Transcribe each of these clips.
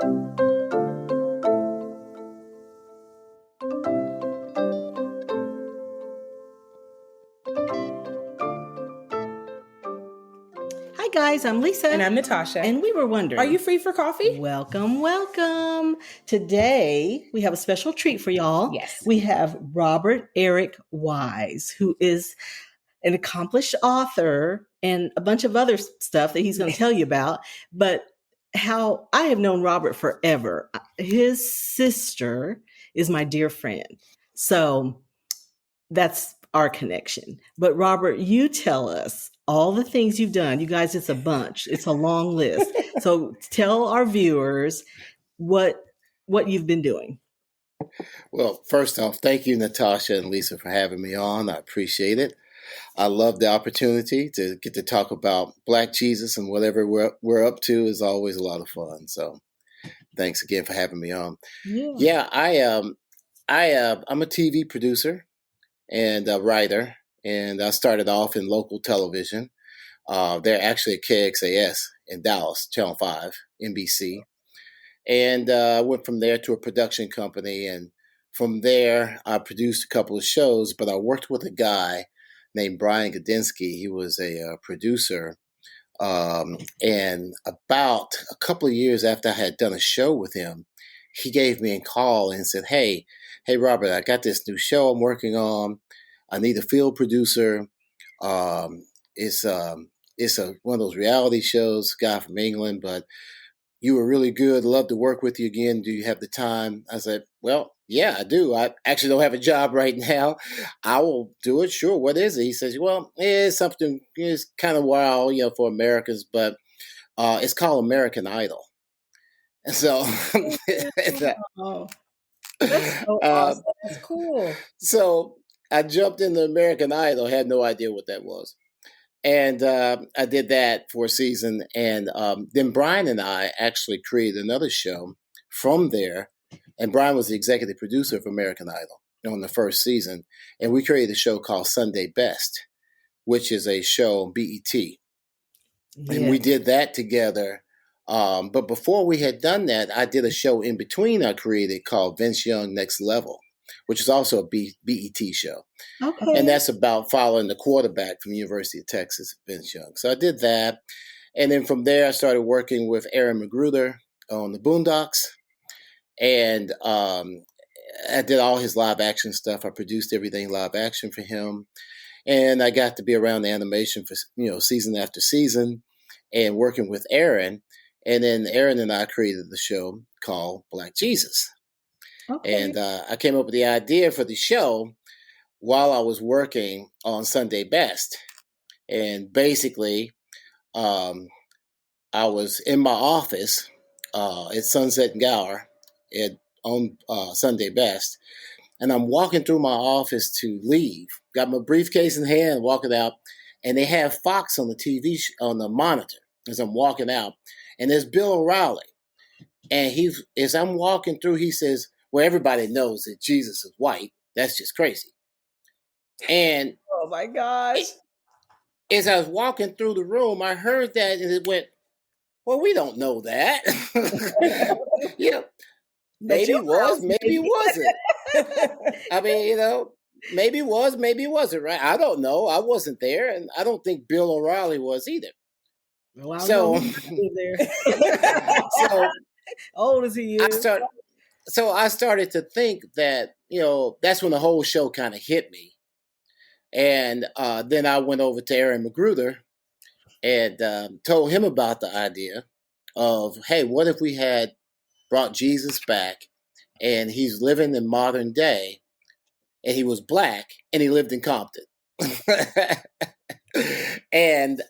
Hi guys, I'm Lisa. And I'm Natasha. And we were wondering, are you free for coffee? Welcome, welcome. Today we have a special treat for y'all. Yes. We have Robert Eric Wise, who is an accomplished author and a bunch of other stuff that he's going to tell you about. But how I have known Robert forever. His sister is my dear friend. So that's our connection. But Robert, you tell us all the things you've done. You guys, it's a bunch. It's a long list. So tell our viewers what you've been doing. Well, first off, thank you, Natasha and Lisa, for having me on. I appreciate it. I love the opportunity to get to talk about Black Jesus, and whatever we're up to is always a lot of fun. So thanks again for having me on. Yeah, I'm a TV producer and a writer, and I started off in local television. They're actually at KXAS in Dallas, Channel 5, NBC. And I went from there to a production company. And from there, I produced a couple of shows, but I worked with a guy named Brian Gadinsky. He was a producer. And about a couple of years after I had done a show with him, he gave me a call and said, Hey, Robert, I got this new show I'm working on. I need a field producer. It's one of those reality shows, guy from England, but you were really good. Love to work with you again. Do you have the time? I said, well, yeah, I do. I actually don't have a job right now. I will do it. Sure. What is it? He says, well, it's something, it's kind of wild, for Americans, but it's called American Idol. And so, oh, that's so awesome. That's cool. So I jumped into American Idol, had no idea what that was. And I did that for a season. And then Brian and I actually created another show from there. And Brian was the executive producer of American Idol on the first season. And we created a show called Sunday Best, which is a show on BET. Yeah. And we did that together. But before we had done that, I did a show in between I created called Vince Young Next Level, which is also a BET show. Okay. And that's about following the quarterback from the University of Texas, Vince Young. So I did that. And then from there, I started working with Aaron Magruder on the Boondocks. And I did all his live action stuff. I produced everything live action for him. And I got to be around the animation for, season after season and working with Aaron. And then Aaron and I created the show called Black Jesus. Okay. And I came up with the idea for the show while I was working on Sunday Best. And basically, I was in my office at Sunset and Gower on Sunday Best. And I'm walking through my office to leave. Got my briefcase in hand, walking out. And they have Fox on the TV, on the monitor as I'm walking out. And there's Bill O'Reilly. And as I'm walking through, he says, well, everybody knows that Jesus is white. That's just crazy. And oh my gosh. As I was walking through the room, I heard that and it went, well, we don't know that. Maybe it was, maybe it wasn't. I mean, maybe it was, maybe it wasn't, right? I don't know. I wasn't there. And I don't think Bill O'Reilly was either. Well, so old as he is. So I started to think that, that's when the whole show kind of hit me. And then I went over to Aaron Magruder and told him about the idea of, hey, what if we had brought Jesus back and he's living in modern day and he was Black and he lived in Compton. And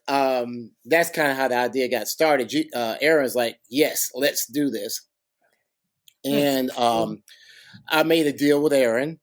that's kind of how the idea got started. Aaron's like, yes, let's do this. And I made a deal with Aaron.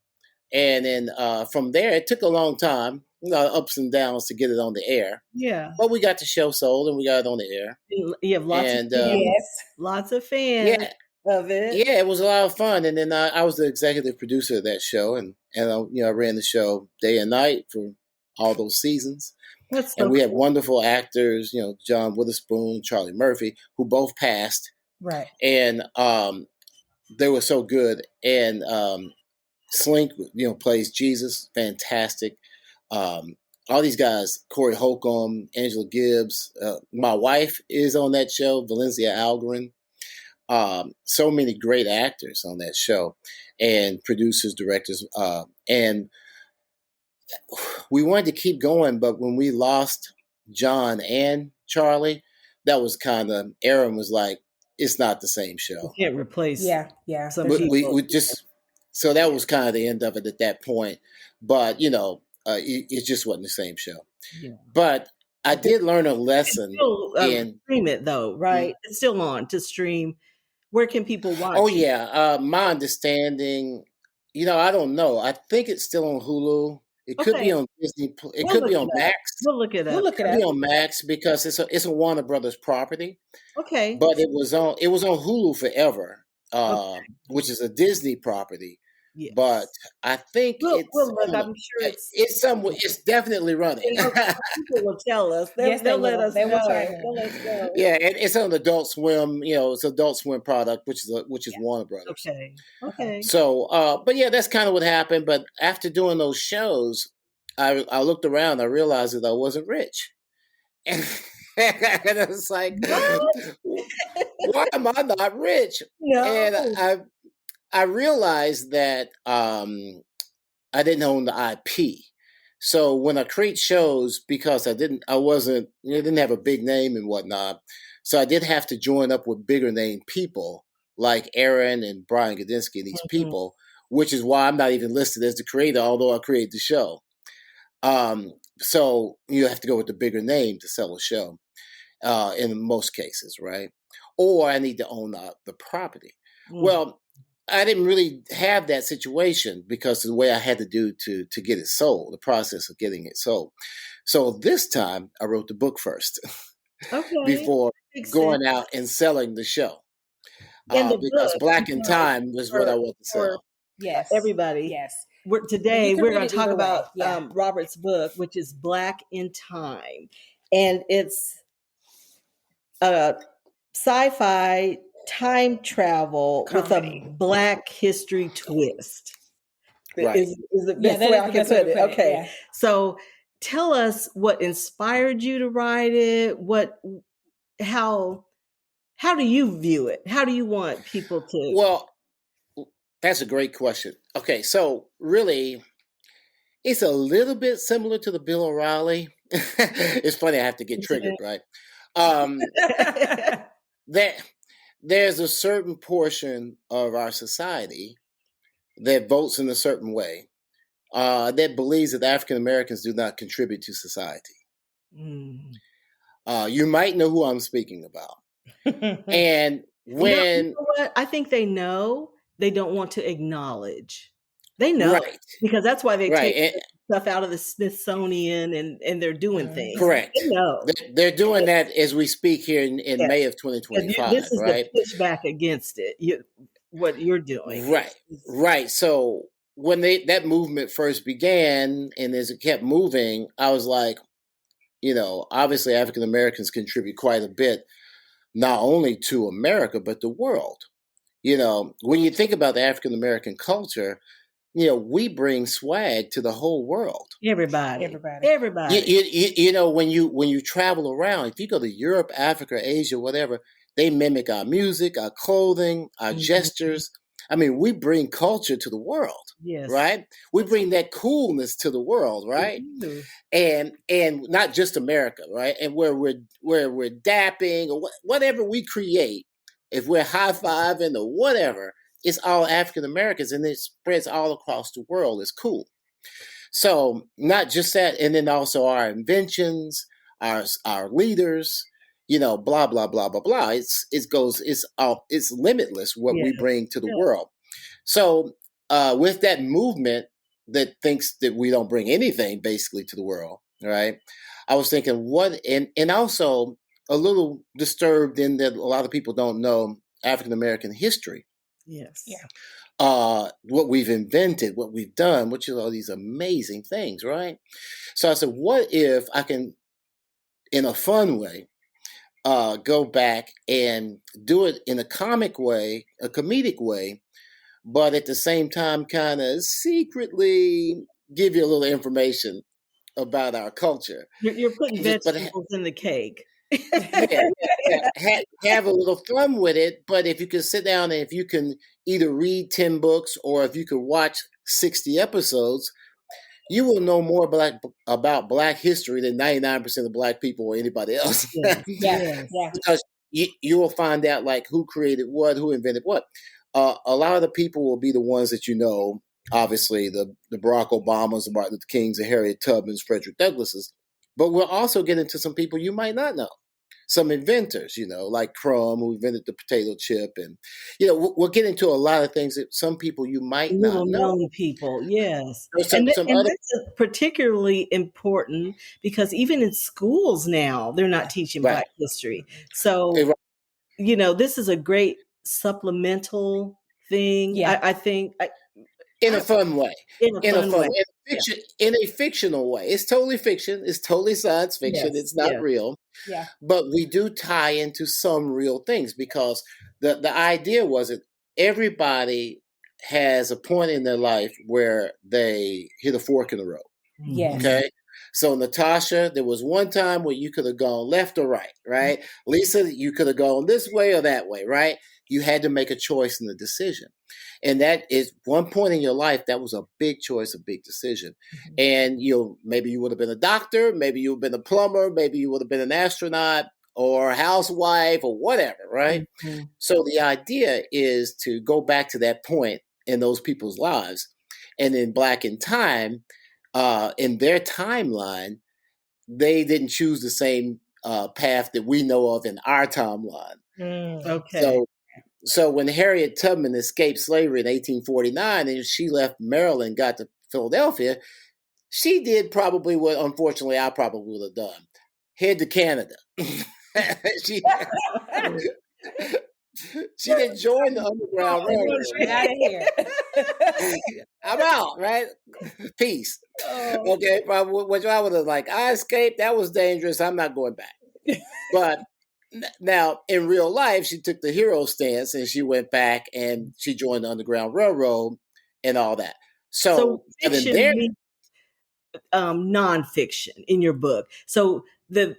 And then from there, it took a long time, ups and downs to get it on the air. Yeah. But we got the show sold and we got it on the air. You have lots of fans. Lots of fans of it. Yeah, it was a lot of fun. And then I was the executive producer of that show. And I ran the show day and night for all those seasons. That's so and we had wonderful actors, John Witherspoon, Charlie Murphy, who both passed Right. And they were so good. And Slink, plays Jesus, fantastic. Um, all these guys, Corey Holcomb, Angela Gibbs. My wife is on that show, Valencia Algarin. So many great actors on that show, and producers, directors, and we wanted to keep going. But when we lost John and Charlie, that was kind of Aaron was like, "It's not the same You show." can't replace Yeah. some We, we, people. we just so that was kind of the end of it at that point. But it just wasn't the same show. Yeah. But I Okay. did learn a It's lesson still in. stream it though, right? It's still on to stream. Where can people Oh watch it? yeah, my understanding, I don't know. I think it's still on Hulu. It could Okay, be on Disney. It we'll could look be it on up. Max. We'll look it We'll up. look It it could be up. on Max because it's a Warner Brothers property. Okay. But it was on Hulu forever, Okay. which is a Disney property. Yes. But I think We'll look. I'm sure it's somewhere. It's definitely running. people will tell us. Yes, They'll they let will. us They will know. chime in. They'll let us know. Yeah, and it's on Adult Swim. It's an Adult Swim product, which is Warner Brothers. Okay. So, but yeah, that's kind of what happened. But after doing those shows, I looked around. I realized that I wasn't rich, and, and I was like, "Why am I not rich?" And No. I realized that I didn't own the IP. So when I create shows, because I didn't have a big name and whatnot, so I did have to join up with bigger name people like Aaron and Brian Gadinsky, these people, which is why I'm not even listed as the creator, although I created the show. So you have to go with the bigger name to sell a show, in most cases, right? Or I need to own the property. Well, I didn't really have that situation because of the way I had to do to get it sold, the process of getting it sold. So this time I wrote the book first before going out and selling the show. And the Because book, Black in Time was what I wanted to sell. Yes. Everybody. Yes. Today You can we're read going it to talk either way. about Yeah. Robert's book, which is Black in Time, and it's a sci-fi time travel Comedy. with a Black history twist. Right. Is the Yeah, best that way is I the can best way put to it. put it, Okay, yeah. so tell us what inspired you to write it. How do you view it? How do you want people to? Well, that's a great question. Okay, so really, it's a little bit similar to the Bill O'Reilly. It's funny, I have to get triggered, right? That there's a certain portion of our society that votes in a certain way, that believes that African Americans do not contribute to society. You might know who I'm speaking about. And when you know what? I think they know, they don't want to acknowledge. They know, right, because that's why they right, take stuff out of the Smithsonian and they're doing things. correct. They know. They're doing that as we speak here in Yes. May of And 2025, this is right? the pushback against it. What you're doing, Right. So when that movement first began, and as it kept moving, I was like, obviously African Americans contribute quite a bit, not only to America but the world. When you think about the African American culture, we bring swag to the whole world. Everybody. When you travel around, if you go to Europe, Africa, Asia, whatever, they mimic our music, our clothing, our gestures. I mean, we bring culture to the world, right? We bring that coolness to the world, right? And not just America, right? And where we're dapping or whatever we create, if we're high-fiving or whatever, it's all African Americans, and it spreads all across the world. It's cool. So not just that, and then also our inventions, our leaders, blah blah blah blah blah. It's limitless what we bring to the world. So with that movement that thinks that we don't bring anything basically to the world, right? I was thinking and also a little disturbed in that a lot of people don't know African American history. Yes. Yeah. What we've invented, what we've done, which is all these amazing things, right? So I said, what if I can, in a fun way, go back and do it in a comic way, a comedic way, but at the same time, kind of secretly give you a little information about our culture. You're putting And just, but vegetables in the cake. yeah. Have a little fun with it. But if you can sit down and if you can either read 10 books or if you can watch 60 episodes, you will know more about Black history than 99% of Black people or anybody else. Yeah. Because you will find out like who created what, who invented what. A lot of the people will be the ones that you know, obviously the Barack Obamas, the Martin Luther Kings, the Harriet Tubmans, Frederick Douglasses. But we'll also get into some people you might not know. Some inventors, like Crumb, who invented the potato chip. And, we'll get into a lot of things that some people you might Little not know. known people, yes. Some other, that's particularly important because even in schools now, they're not teaching Right. Black history. So, this is a great supplemental thing. Yeah. I think. In a fun way. In a fun way. In a fictional way. It's totally fiction. It's totally science fiction. Yes, It's not real. Yeah. But we do tie into some real things because the idea was that everybody has a point in their life where they hit a fork in the road. Yes. Okay. So Natasha, there was one time where you could have gone left or right, right? Lisa, you could have gone this way or that way, right? You had to make a choice and a decision. And that is one point in your life, that was a big choice, a big decision. And maybe you would have been a doctor, maybe you would have been a plumber, maybe you would have been an astronaut or a housewife or whatever, right? So the idea is to go back to that point in those people's lives. And in Black in Time, in their timeline, they didn't choose the same path that we know of in our timeline. Okay. So when Harriet Tubman escaped slavery in 1849 and she left Maryland, got to Philadelphia, she did probably what, unfortunately, I probably would have done. Head to Canada. she didn't join the Underground Railroad. Out of here. I'm out, right? Peace. Okay, which I would have I escaped. That was dangerous. I'm not going back. But now, in real life, she took the hero stance and she went back and she joined the Underground Railroad and all that. So fiction means nonfiction in your book. So the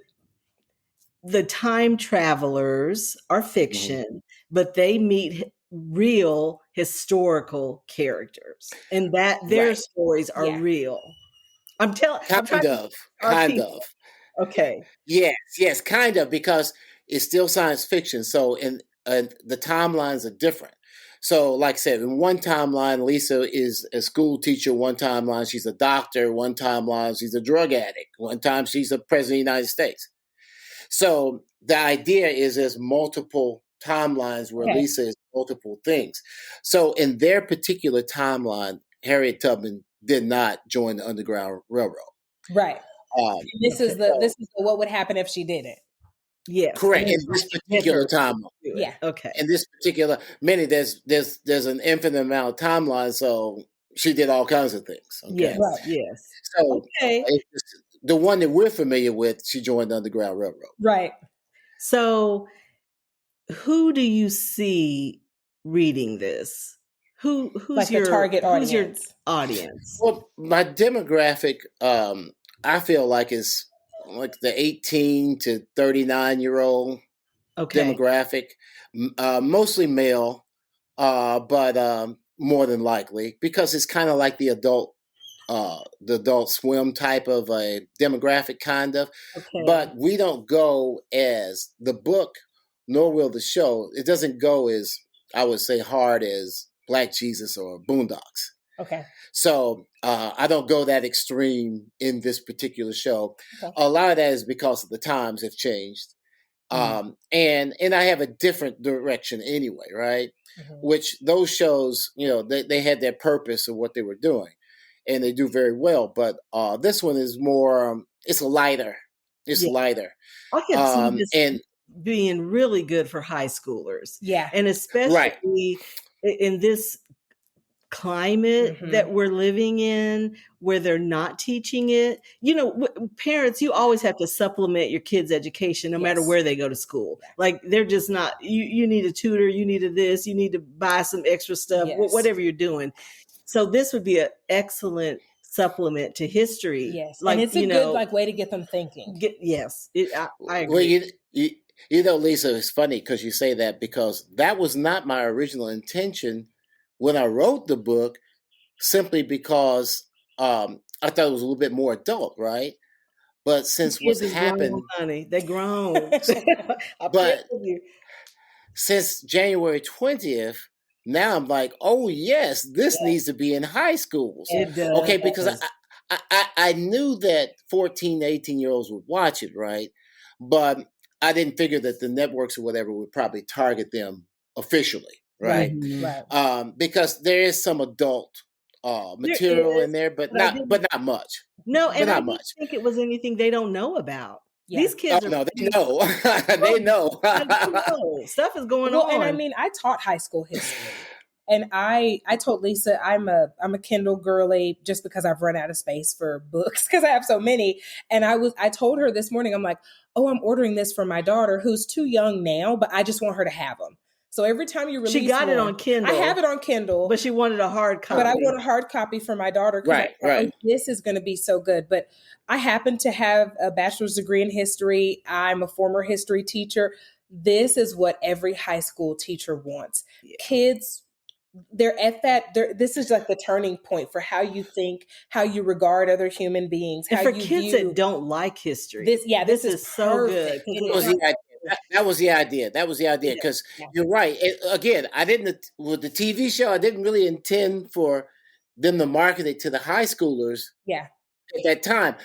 time travelers are fiction, but they meet real historical characters, and that their stories are real. Kind of. Okay. Yes, kind of, because it's still science fiction. So the timelines are different. So like I said, in one timeline, Lisa is a school teacher. One timeline, she's a doctor. One timeline, she's a drug addict. One time, she's a president of the United States. So the idea is there's multiple timelines where Lisa is multiple things. So in their particular timeline, Harriet Tubman did not join the Underground Railroad. Right. This is what would happen if she didn't. Yes. Correct. In this particular timeline. Yeah. Okay. In this particular, there's an infinite amount of timelines, so she did all kinds of things. Okay? Yes. Right. Yes. So the one that we're familiar with, she joined the Underground Railroad. Right. So who do you see reading this? Who's your target audience? Who's your audience? Well, my demographic, I feel like is like the 18 to 39-year-old demographic, mostly male, but more than likely, because it's kind of like the Adult Swim type of a demographic, kind of. But we don't go as the book, nor will the show. It doesn't go as, I would say, hard as Black Jesus or Boondocks. Okay. So I don't go that extreme in this particular show. A lot of that is because of the times have changed. And I have a different direction anyway, right? Which those shows, they had their purpose of what they were doing, and they do very well. But this one is more, it's lighter. It's lighter. I can see this being really good for high schoolers. Yeah. And especially in this climate that we're living in, where they're not teaching it. Parents, you always have to supplement your kids' education no matter where they go to school. Like, they're just not, you need a tutor, you need this, you need to buy some extra stuff, whatever you're doing. So this would be an excellent supplement to history. Yes. Like, and it's a good way to get them thinking. I agree. Well, Lisa, it's funny because you say that, because that was not my original intention when I wrote the book, simply because I thought it was a little bit more adult, right? But since what's happened, grown, honey, they grown. But since January 20th, now I'm like, oh yes, this needs to be in high schools. It does. Okay, because I knew that 14, 18-year-olds would watch it, right? But I didn't figure that the networks or whatever would probably target them officially, right? Right. Because there is some adult material in there, but not much. No, and I didn't think it was anything they don't know about. Yeah. These kids they know. They know. Stuff is going on. And I mean, I taught high school history. And I told Lisa I'm a Kindle girly just because I've run out of space for books because I have so many. And I told her this morning, I'm like, oh, I'm ordering this for my daughter who's too young now, but I just want her to have them. So every time you release she got it on Kindle. I have it on Kindle. But she wanted a hard copy. But I want a hard copy for my daughter. Right. This is going to be so good. But I happen to have a bachelor's degree in history. I'm a former history teacher. This is what every high school teacher wants. Yeah. Kids, they're at that. This is like the turning point for how you think, how you regard other human beings. And for kids that don't like history, this is so good. That was the idea. Because you're right. Again, with the TV show, I didn't really intend for them to market it to the high schoolers. Yeah. At that time,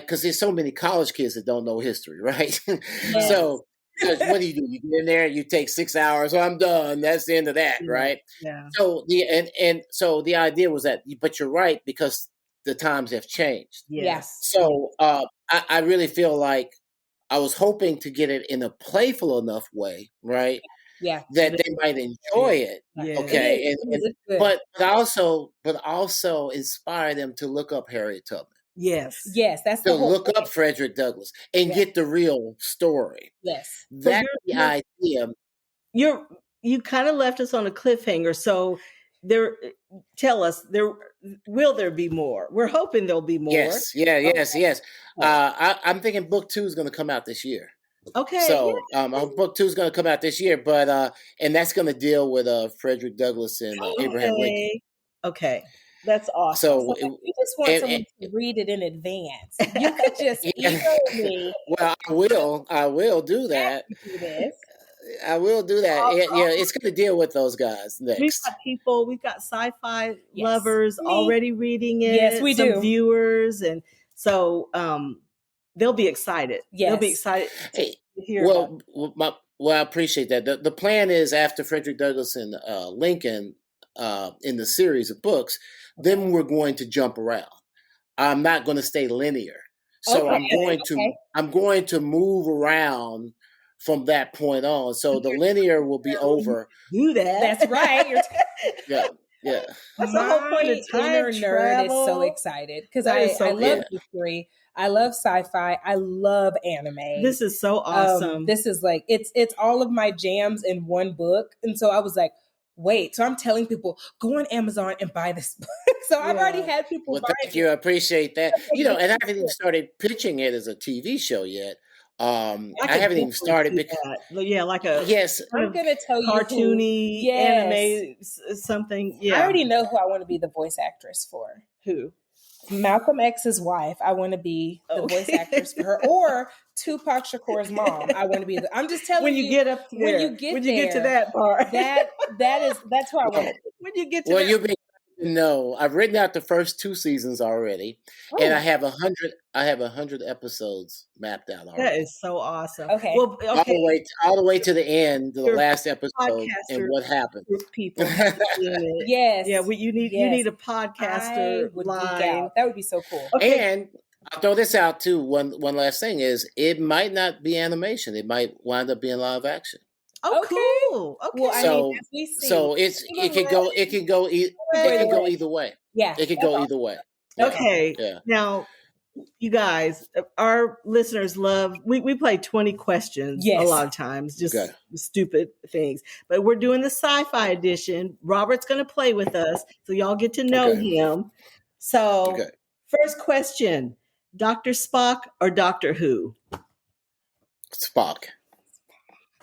because there's so many college kids that don't know history, right? Yes. So what do? You get in there, you take 6 hours. I'm done. That's the end of that, right? Yeah. So so the idea was that, but you're right, because the times have changed. Yes. So I really feel like I was hoping to get it in a playful enough way, right? Yeah. That they might enjoy it. Yeah. Okay. But also inspire them to look up Harriet Tubman. Yes. That's to look up Frederick Douglass and get the real story. Yes. That's the idea. You kind of left us on a cliffhanger. So tell us, will there be more? We're hoping there'll be more. Yes. Yes. I'm thinking book 2 is going to come out this year. Okay. So book 2 is going to come out this year, but and that's going to deal with Frederick Douglass and Abraham Lincoln. Okay. That's awesome. So you just want someone to read it in advance. You could just email me. Well, I will do that. I will do that. Yeah, it's going to deal with those guys next. We've got sci-fi lovers already reading it. Yes, we do. Viewers, and so they'll be excited. Yes. They'll be excited to hear. Well, I appreciate that. The plan is, after Frederick Douglass and Lincoln in the series of books, then we're going to jump around. I'm not going to stay linear. So I'm going to move around from that point on. So the linear will be over. Do that. That's right. Yeah. That's the whole point of time nerd travel. Is so excited because I love history. I love sci-fi. I love anime. This is so awesome. This is like it's all of my jams in one book. And so I was like, wait. So I'm telling people, go on Amazon and buy this book. So I've already had people buy it. Thank you. I appreciate that. And I haven't even started pitching it as a TV show yet. I haven't even started because I'm gonna tell you cartoony anime something. Yeah, I already know who I want to be the voice actress for. Who? Malcolm X's wife. I want to be the voice actress for her, or Tupac Shakur's mom. I want to be. I'm just telling you. When you get up there, when you get to that part, that's who I want. When you get to that. No, I've written out the first 2 seasons already, and I have 100 episodes mapped out already. That is so awesome. Okay, well, all the way to the end, to the last episode, and what happened. People, yes, yeah. You need a podcaster line. That would be so cool. Okay. And I'll throw this out too. One last thing is, it might not be animation. It might wind up being live action. Oh, cool. Okay. Well, I mean, as we see, So it can go either way. Yeah. It can go either way. Yeah. Okay. Yeah. Now, you guys, our listeners love, we play 20 questions a lot of times, just stupid things. But we're doing the sci-fi edition. Robert's going to play with us, so y'all get to know him. So, first question, Dr. Spock or Doctor Who? Spock.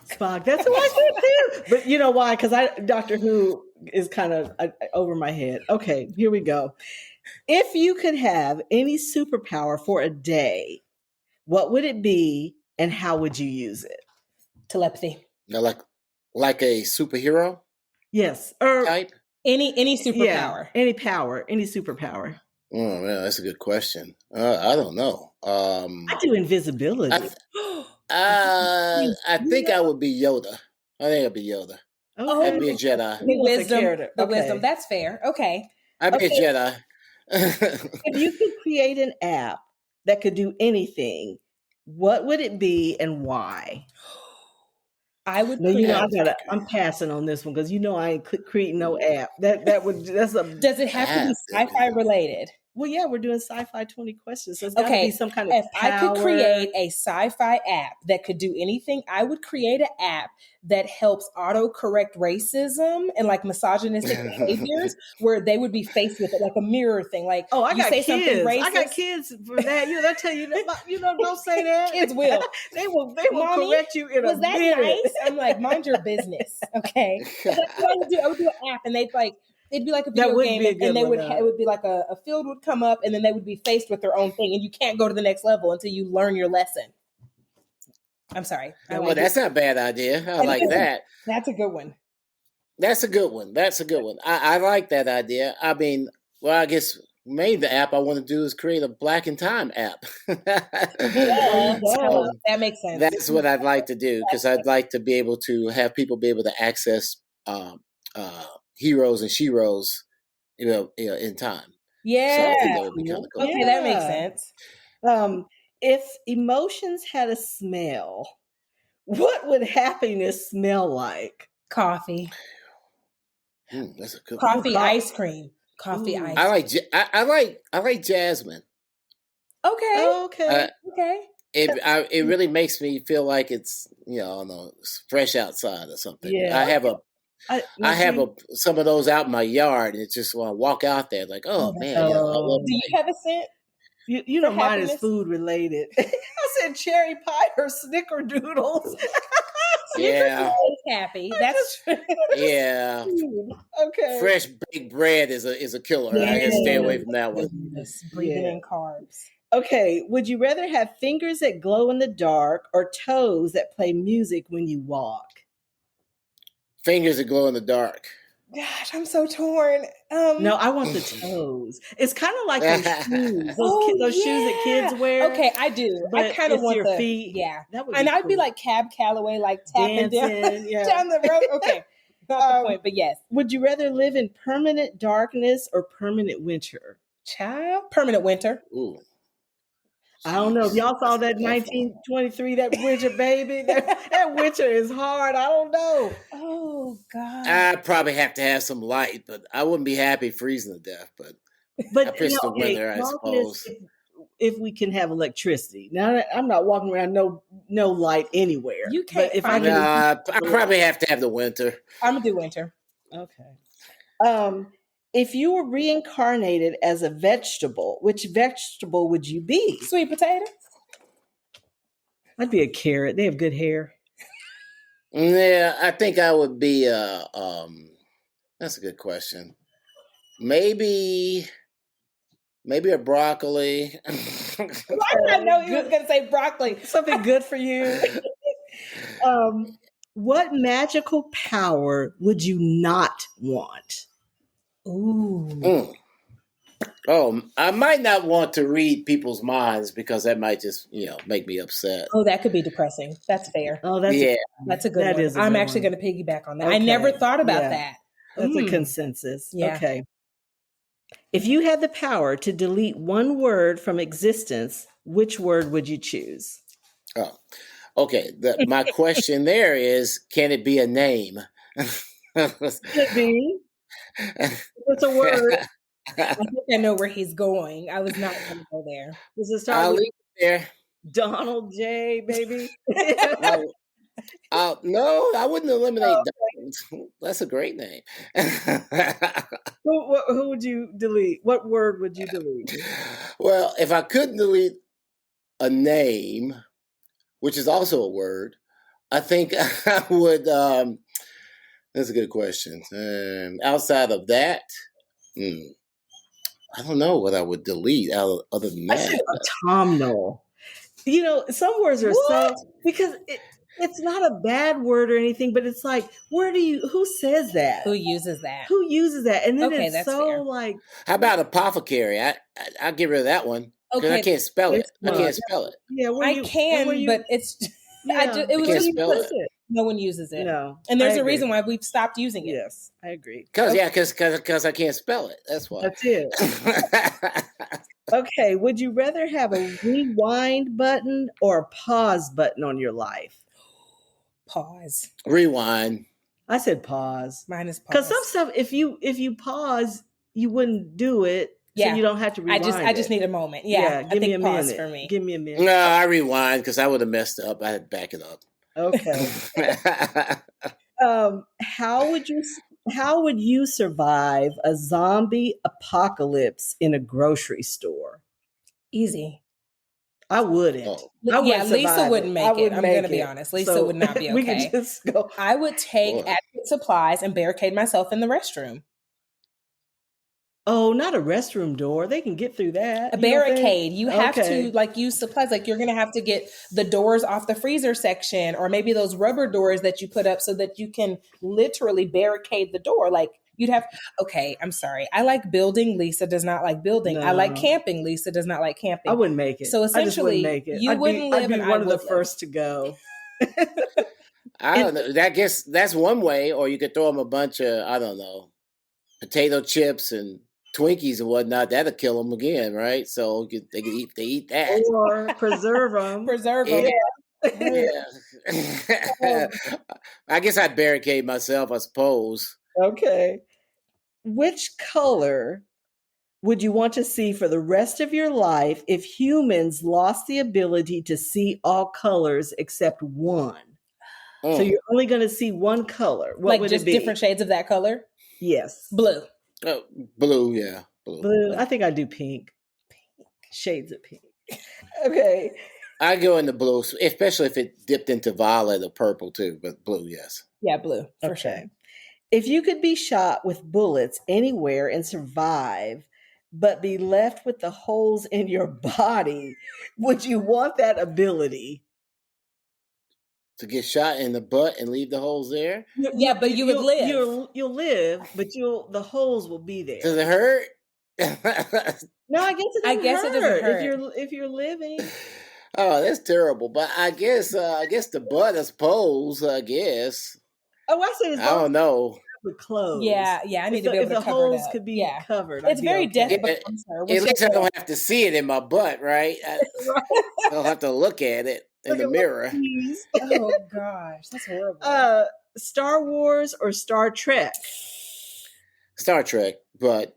Spock. That's who I said too. But you know why? Because Doctor Who is kind of over my head. Okay, here we go. If you could have any superpower for a day, what would it be and how would you use it? Telepathy. Now, like a superhero? Yes. Or type? Any superpower. Yeah, any power, any superpower. Oh, man, that's a good question. I don't know. I do invisibility. I think I would be Yoda. I think I'd be Yoda. Okay. I'd be a Jedi. The wisdom. That's fair. Okay. I'd be a Jedi. If you could create an app that could do anything, what would it be and why? I would. I'm passing on this one because I ain't creating no app. Does it have to be sci-fi related? Well, yeah, we're doing sci-fi 20 questions. So it's got to be some kind of If I could create a sci-fi app that could do anything, I would create an app that helps auto-correct racism and like misogynistic behaviors where they would be faced with it, like a mirror thing. Like, I got kids. Something racist. I got kids for that. They'll tell you, don't say that. Kids will. They will correct you in a minute. Was that nice? I'm like, mind your business. Okay. That's what I would do. I would do an app and it'd be like a video game, and it would be like a field would come up, and then they would be faced with their own thing, and you can't go to the next level until you learn your lesson. I'm sorry. Well, that's not a bad idea. I like that. That's a good one. That's a good one. I like that idea. I mean, well, I guess maybe the app I want to do is create a Black in Time app. That makes sense. That's what I'd like to do because I'd like to be able to have people be able to access heroes and sheroes, in time. Yeah. So I think that would be kind of cool. Okay, that makes sense. If emotions had a smell, what would happiness smell like? Coffee. That's a good coffee one. Ice cream. Coffee ice. I like jasmine. Okay. Okay. It really makes me feel like it's it's fresh outside or something. Yeah. I have some of those out in my yard, and it's just when I walk out there, like, oh man. I love do you have a scent? You know, mine is food related. I said cherry pie or snickerdoodles. Yeah. Happy. That's yeah. Okay. Fresh baked bread is a killer. Yeah. I can stay away from that one. Breathing in carbs. Okay. Would you rather have fingers that glow in the dark or toes that play music when you walk? Fingers that glow in the dark. Gosh, I'm so torn. No, I want the toes. It's kind of like those shoes. Those shoes that kids wear. Okay, I do. I kind of want your feet. Yeah. And I'd be like Cab Calloway, like tapping down the road. Okay. Not the point, but yes. Would you rather live in permanent darkness or permanent winter? Child, permanent winter. Ooh. I don't know if y'all saw that 1923, that winter, baby. That winter is hard. I don't know. Oh, God. I'd probably have to have some light, but I wouldn't be happy freezing to death. But I piss the winter, I suppose. If we can have electricity. Now, I'm not walking around no light anywhere. You can't. But I probably have to have the winter. I'm going to do winter. Okay. If you were reincarnated as a vegetable, which vegetable would you be? Sweet potato. I'd be a carrot. They have good hair. Yeah, I think I would be that's a good question. Maybe a broccoli. I know you was going to say broccoli. Something good for you. What magical power would you not want? Ooh. Oh, I might not want to read people's minds because that might just, make me upset. Oh, that could be depressing. That's fair. Oh, that's a good one. I'm actually going to piggyback on that. Okay. I never thought about that. That's a consensus. Yeah. Okay. If you had the power to delete one word from existence, which word would you choose? Okay, my question there is, can it be a name? Could be. It's a word. I think I know where he's going. I was not going to go there. Does it start I'll with leave it there. Donald J, baby? No, I wouldn't eliminate Donald. That's a great name. Who would you delete? What word would you delete? Well, if I couldn't delete a name, which is also a word, I think I would. That's a good question. Outside of that, I don't know what I would delete other than I that. said autumnal. Some words are so because it's not a bad word or anything, but it's like, who says that? Who uses that? Who uses that? And then Okay, it's that's so fair. like. How about apothecary? I'll get rid of that one because I Okay. can't spell it. It's I can't not. spell it. Yeah, I can, but it's Yeah, it was can't just spell it. no one uses it. No, And there's I a agree. reason why we've stopped using it. Yes, I agree. Because I can't spell it. That's why. That's it. Okay, would you rather have a rewind button or a pause button on your life? Pause. Rewind. I said pause. Mine is pause. Because some stuff, if you pause, you wouldn't do it. Yeah. So you don't have to rewind. I just need a moment. Yeah. Give me a pause minute. for me. Give me a minute. No, I rewind because I would have messed up. I'd back it up. Okay. How would you survive a zombie apocalypse in a grocery store? Easy. I wouldn't. Oh. Lisa wouldn't make it. I'm going to be honest. Lisa would not be okay. We could just go. I would take adequate supplies and barricade myself in the restroom. Oh, not a restroom door. They can get through that. A barricade. You have to use supplies. Like you're going to have to get the doors off the freezer section, or maybe those rubber doors that you put up so that you can literally barricade the door. Like you'd have. Okay, I'm sorry. I like building. Lisa does not like building. No. I like camping. Lisa does not like camping. I wouldn't make it. So essentially, wouldn't make it. You wouldn't live. I'd be one of the first to go. I don't know. I guess that's one way. Or you could throw them a bunch of, I don't know, potato chips and Twinkies and whatnot. That'll kill them again, right? So they eat that, or preserve them. Yeah. I guess I'd barricade myself, I suppose. Okay. Which color would you want to see for the rest of your life if humans lost the ability to see all colors except one? So you're only going to see one color. What would just it be? Different shades of that color? Yes. Blue. Oh, blue, yeah. Blue. I think I do pink. Shades of pink. Okay. I go into blue, especially if it dipped into violet or purple too, but blue, yes. Yeah, blue, for sure. If you could be shot with bullets anywhere and survive, but be left with the holes in your body, would you want that ability? To get shot in the butt and leave the holes there? Yeah, but you would live. You'll live, but the holes will be there. Does it hurt? No, I guess it doesn't hurt. If you're living. Oh, that's terrible. But I guess the butt, I suppose. I guess. Oh, I said I don't know. With clothes. Yeah. I need to be able to cover the holes it up. could be covered. It's very difficult. At least I don't have to see it in my butt, right? I don't have to look at it in the mirror. Oh gosh, that's horrible. Star Wars or Star Trek? Star Trek, but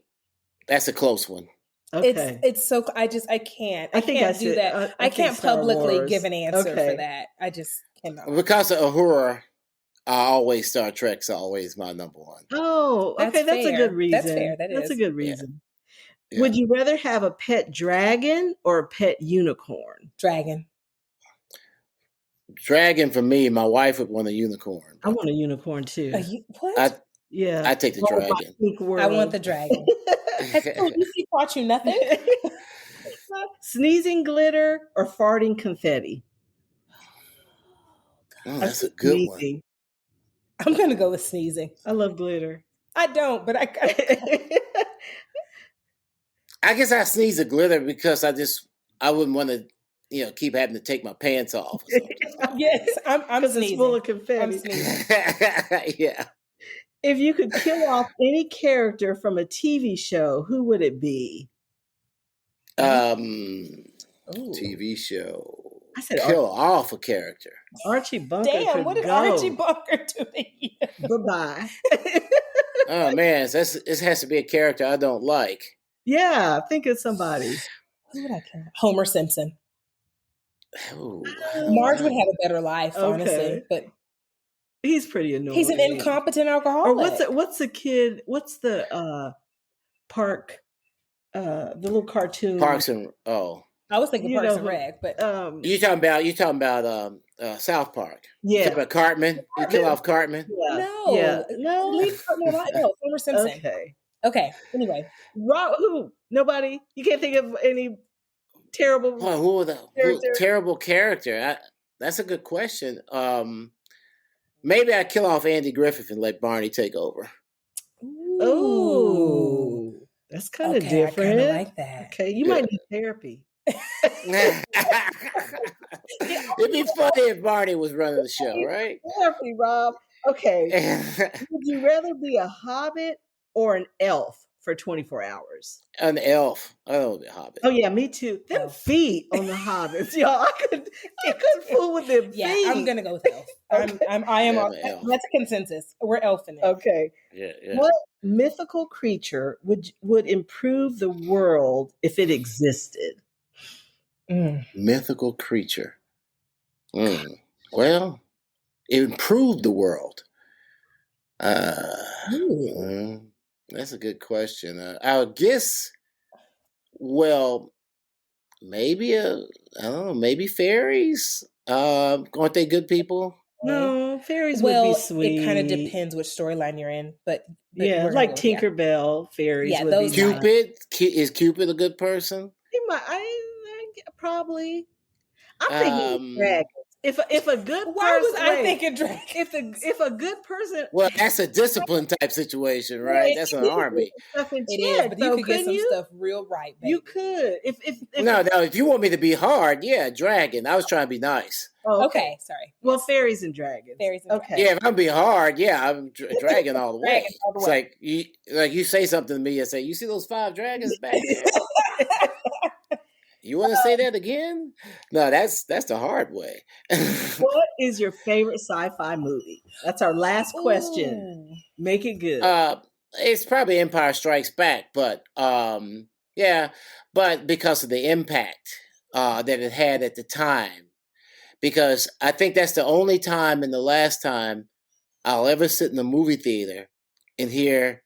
that's a close one. Okay. It's so I can't. I can't do that. I can't publicly give an answer for that. I just cannot. Because of Uhura, Star Trek's always my number one. Oh, okay, that's a good reason. That's fair. That's a good reason. Yeah. Would you rather have a pet dragon or a pet unicorn? Dragon. Dragon for me. My wife would want a unicorn. I want a unicorn too. What? I take the dragon. I want the dragon. Has he taught you nothing? Sneezing glitter or farting confetti? Oh, that's a good one. I'm going to go with sneezing. I love glitter. I don't, but I guess I sneeze a glitter because I wouldn't want to, keep having to take my pants off. Or something. Yes, I'm sneezing. It's full of confetti. I'm sneezing. Yeah. If you could kill off any character from a TV show, who would it be? TV show. I said kill off a character. Archie Bunker. Damn, what did Archie Bunker do to you? Bye-bye. Oh man, this has to be a character I don't like. Yeah, think of somebody. Who would I kill? Homer Simpson. Ooh. Marge would have a better life, honestly, Okay. but He's pretty annoying. he's an incompetent alcoholic. Or what's the kid? What's the park? The little cartoon. Parks and I was thinking Parks and Rec, but you talking about South Park? Yeah, you talking about Cartman. You kill off Cartman? Yeah. No, leave Cartman alive. No, Homer Simpson. Okay. Anyway, who? Nobody. You can't think of any terrible. Terrible character? That's a good question. Maybe I kill off Andy Griffith and let Barney take over. Oh, that's kind of different. I like that. Okay, you might need therapy. It'd be funny if Barney was running the show, right? Therapy, Rob. Okay. Would you rather be a hobbit or an elf for 24 hours? An elf. I don't want to be a hobbit. Oh yeah, me too. Them feet on the hobbits, y'all. I couldn't fool with them feet. Yeah, I'm gonna go with elf. I am. That's a consensus. We're elfing it. Okay. Yeah. What mythical creature would improve the world if it existed? Mythical creature. Well, it improved the world. That's a good question. I would guess. Well, maybe I don't know. Maybe fairies. Aren't they good people? No, fairies would be sweet. It kind of depends which storyline you're in, but yeah, like Tinkerbell, fairies. Yeah, would those be Cupid. Is Cupid a good person? He might. I probably. I'm thinking dragons. If a good person, why was I thinking dragons? If a good person, well, that's a discipline type situation, right? That's an army. It is, but you could get some stuff real right. Baby. You could. If no. If you want me to be hard, yeah, dragon. I was trying to be nice. Oh, okay. Sorry. Well, fairies and dragons. Okay. Yeah, if I'm being hard, yeah, I'm dragon all the way. It's like you say something to me and say, "You see those 5 dragons back there?" You want to say that again? No, that's the hard way. What is your favorite sci-fi movie? That's our last question. Ooh. Make it good. It's probably Empire Strikes Back, but but because of the impact that it had at the time. Because I think that's the only time and the last time I'll ever sit in a movie theater and hear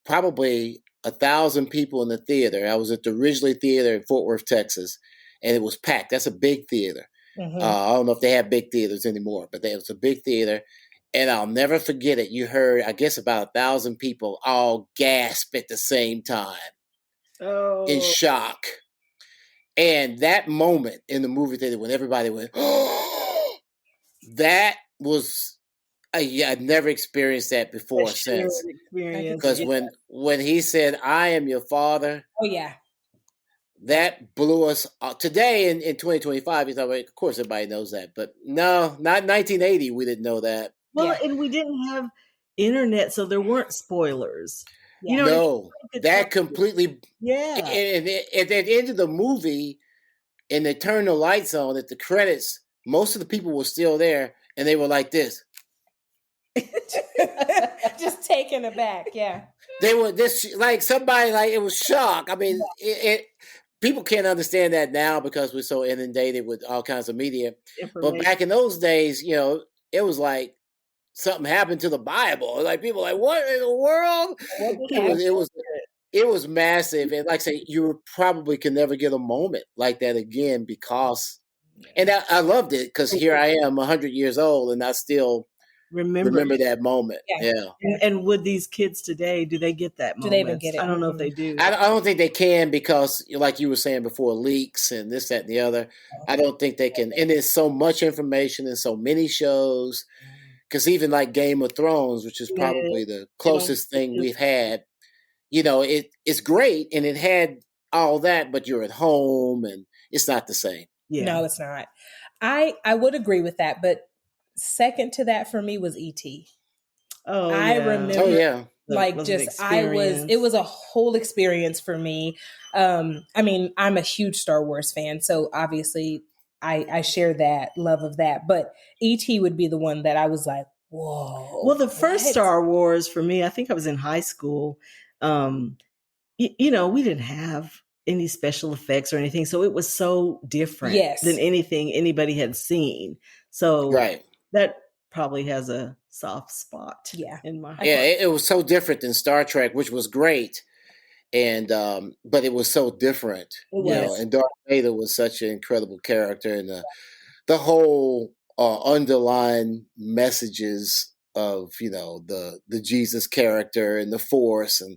probably 1,000 people in the theater. I was at the Ridgely Theater in Fort Worth, Texas, and it was packed. That's a big theater. Mm-hmm. I don't know if they have big theaters anymore, but it was a big theater, and I'll never forget it. You heard, I guess, about 1,000 people all gasp at the same time in shock. And that moment in the movie theater when everybody went, oh, that was... I've never experienced that before since. Because when he said, "I am your father," oh yeah, that blew us today in 2025. You thought, of course, everybody knows that, but no, not 1980. We didn't know that. Well, and we didn't have internet, so there weren't spoilers. You know, no, that completely. Yeah, and at the end of the movie, and they turned the lights on at the credits, most of the people were still there, and they were like this. Just taken aback, yeah. They were like somebody it was shock. I mean, people can't understand that now because we're so inundated with all kinds of media. But back in those days, it was like something happened to the Bible. Like people were like, what in the world? It was massive, and like I say, you probably can never get a moment like that again because. And I loved it because here I am, 100 years old, and I still. Remember that moment. Yeah. And would these kids today, do they get that moment? Do they even get it? I don't know if they do. I don't think they can because, like you were saying before, leaks and this, that, and the other. I don't think they can. And there's so much information and so many shows. Because even like Game of Thrones, which is probably the closest thing we've had, it's great. And it had all that, but you're at home and it's not the same. Yeah. No, it's not. I would agree with that, but second to that for me was E.T. Oh, I remember. Oh, yeah. It was a whole experience for me. I mean, I'm a huge Star Wars fan, so obviously I share that love of that. But E.T. would be the one that I was like, whoa. Well, the first what? Star Wars for me, I think I was in high school. You know, we didn't have any special effects or anything, so it was so different Yes. than anything anybody had seen. So Right. that probably has a soft spot in my heart. Yeah, it was so different than Star Trek, which was great. And but it was so different, you know. And Darth Vader was such an incredible character, and the whole underlying messages of, you know, the Jesus character and the Force, and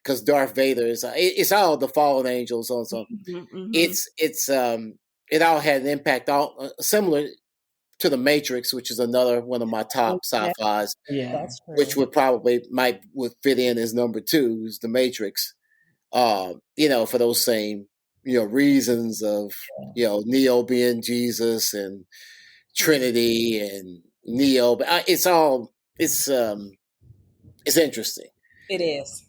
because Darth Vader is it's all the fallen angels on some. It's it all had an impact, all similar to the Matrix, which is another one of my top sci-fis, That's true. which would fit in as number 2 is the Matrix. You know, for those same, you know, reasons of, you know, Neo being Jesus and Trinity and Neo, but it's interesting. It is.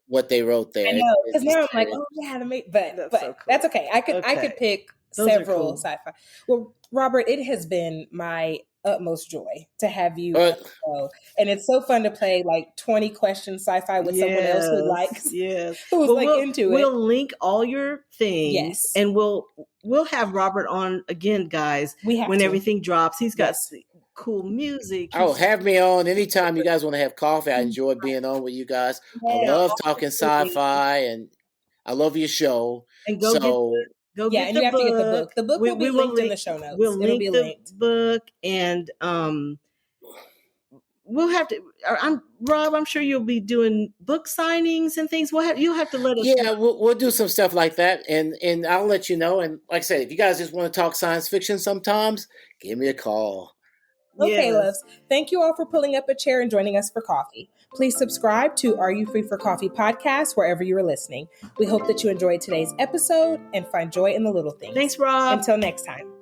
What they wrote there. I know, because now I'm like, oh yeah, but so cool. that's okay. I could pick Those several cool. sci-fi. Well, Robert, it has been my utmost joy to have you on the show. And it's so fun to play like 20 question sci-fi with someone else who likes who's into it. We'll link all your things and we'll have Robert on again, guys, when everything drops. He's got cool music. Oh, have me on anytime you guys want to have coffee. I enjoy being on with you guys. I love talking sci-fi, and I love your show. And go get the book. You have to get the book. The book will be linked in the show notes. We'll link the book, and we'll have to. Rob, I'm sure you'll be doing book signings and things. You'll have to let us. Yeah, we'll do some stuff like that, and I'll let you know. And like I said, if you guys just want to talk science fiction, sometimes give me a call. Okay, loves. Thank you all for pulling up a chair and joining us for coffee. Please subscribe to Are You Free for Coffee podcast wherever you are listening. We hope that you enjoyed today's episode and find joy in the little things. Thanks, Rob. Until next time.